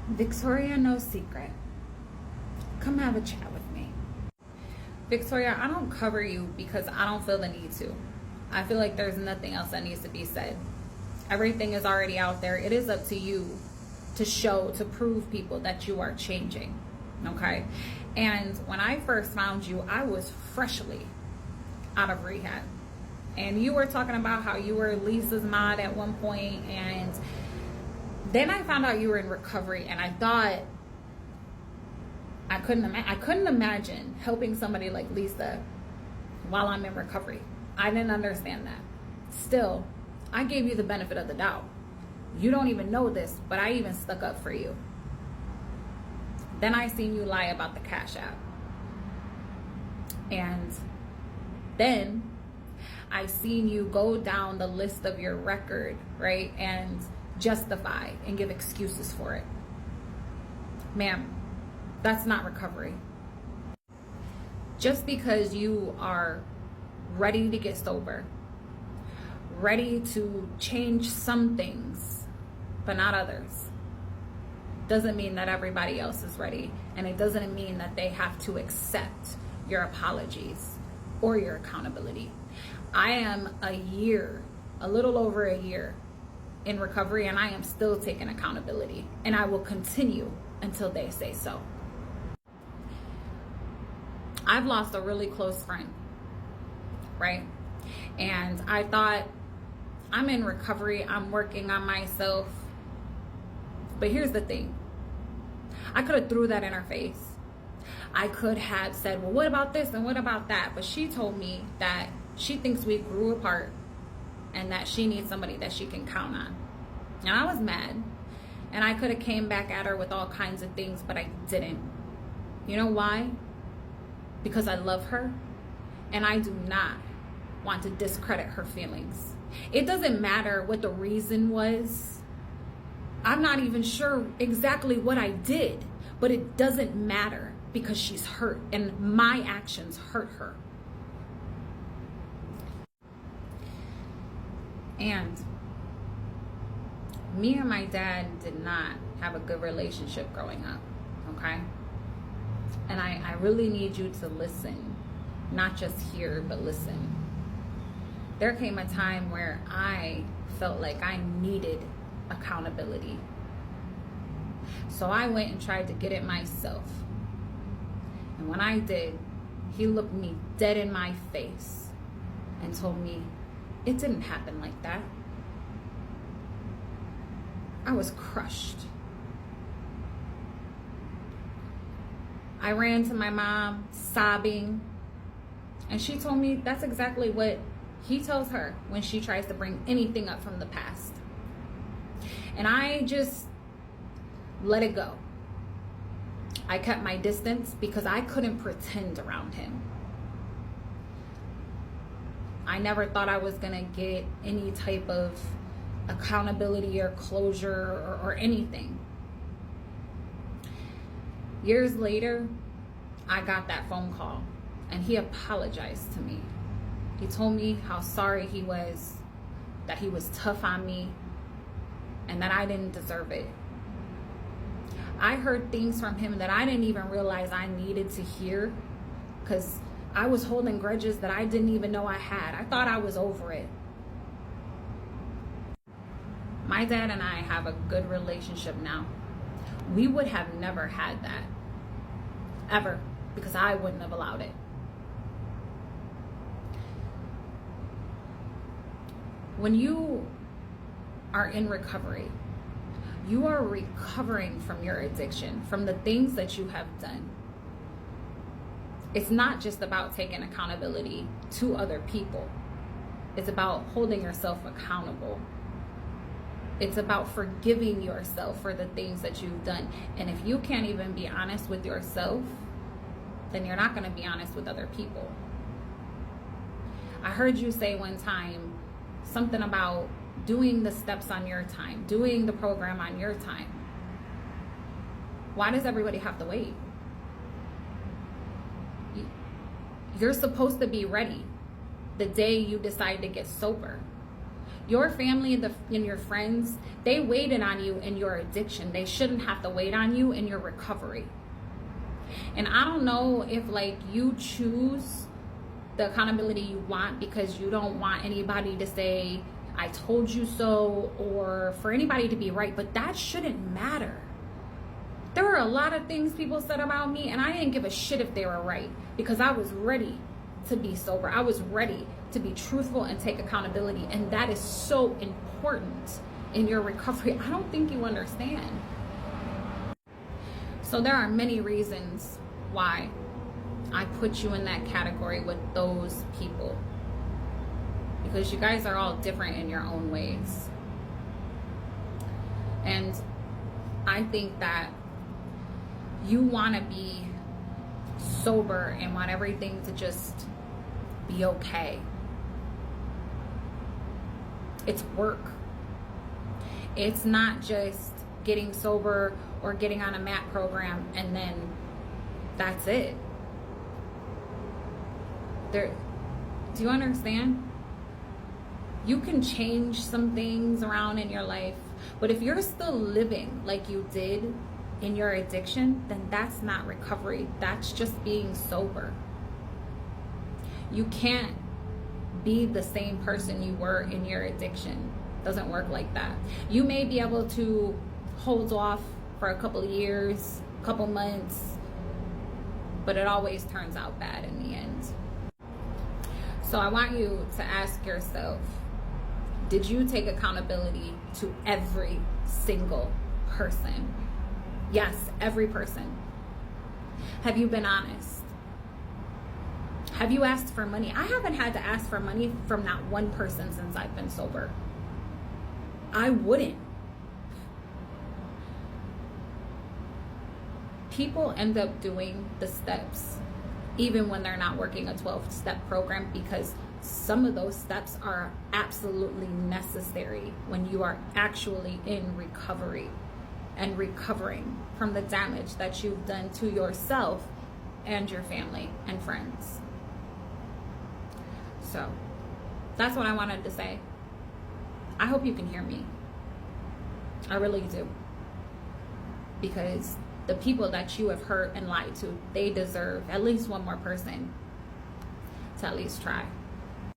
Victoria, no secret. Come have a chat with me. Victoria, I don't cover you because I don't feel the need to. I feel like there's nothing else that needs to be said. Everything is already out there. It is up to you to show, to prove people that you are changing. Okay? And when I first found you, I was freshly out of rehab. And you were talking about how you were Lisa's mod at one point, and then I found out you were in recovery, and I thought I couldn't imagine helping somebody like Lisa while I'm in recovery. I didn't understand that. Still, I gave you the benefit of the doubt. You don't even know this, but I even stuck up for you. Then I seen you lie about the Cash App. And then I seen you go down the list of your record, right? And justify and give excuses for it. Ma'am, that's not recovery. Just because you are ready to get sober, ready to change some things, but not others, doesn't mean that everybody else is ready. And it doesn't mean that they have to accept your apologies or your accountability. I am a little over a year in recovery, and I am still taking accountability, and I will continue until they say so. I've lost a really close friend, right? And I thought, I'm in recovery, I'm working on myself. But here's the thing. I could have threw that in her face. I could have said, well, what about this and what about that? But she told me that she thinks we grew apart and that she needs somebody that she can count on. And I was mad. And I could have came back at her with all kinds of things, but I didn't. You know why? Because I love her, and I do not want to discredit her feelings. It doesn't matter what the reason was. I'm not even sure exactly what I did, but it doesn't matter because she's hurt, and my actions hurt her. And me and my dad did not have a good relationship growing up, okay? And I really need you to listen, not just hear, but listen. There came a time where I felt like I needed accountability. So I went and tried to get it myself. And when I did, he looked me dead in my face and told me, it didn't happen like that. I was crushed. I ran to my mom, sobbing, and she told me that's exactly what he tells her when she tries to bring anything up from the past. And I just let it go. I kept my distance because I couldn't pretend around him. I never thought I was gonna get any type of accountability or closure or anything. Years later, I got that phone call, and he apologized to me. He told me how sorry he was, that he was tough on me, and that I didn't deserve it. I heard things from him that I didn't even realize I needed to hear, because I was holding grudges that I didn't even know I had. I thought I was over it. My dad and I have a good relationship now. We would have never had that, ever, because I wouldn't have allowed it. When you are in recovery, you are recovering from your addiction, from the things that you have done. It's not just about taking accountability to other people. It's about holding yourself accountable. It's about forgiving yourself for the things that you've done. And if you can't even be honest with yourself, then you're not going to be honest with other people. I heard you say one time something about doing the steps on your time, doing the program on your time. Why does everybody have to wait? You're supposed to be ready the day you decide to get sober. Your family and your friends, they waited on you in your addiction. They shouldn't have to wait on you in your recovery. And I don't know if like you choose the accountability you want because you don't want anybody to say, I told you so, or for anybody to be right, but that shouldn't matter. There were a lot of things people said about me, and I didn't give a shit if they were right because I was ready to be sober. I was ready to be truthful and take accountability, and that is so important in your recovery. I don't think you understand. So there are many reasons why I put you in that category with those people, because you guys are all different in your own ways. And I think that you want to be sober and want everything to just be okay. It's work. It's not just getting sober or getting on a MAT program and then that's it. Do you understand? You can change some things around in your life, but if you're still living like you did in your addiction, then that's not recovery. That's just being sober. You can't be the same person you were in your addiction. Doesn't work like that. You may be able to hold off for a couple of years, couple months, but it always turns out bad in the end. So I want you to ask yourself, did you take accountability to every single person? Yes, every person. Have you been honest? Have you asked for money? I haven't had to ask for money from not one person since I've been sober. I wouldn't. People end up doing the steps even when they're not working a 12-step program, because some of those steps are absolutely necessary when you are actually in recovery and recovering from the damage that you've done to yourself and your family and friends. So that's what I wanted to say. I hope you can hear me. I really do. Because the people that you have hurt and lied to, they deserve at least one more person to at least try.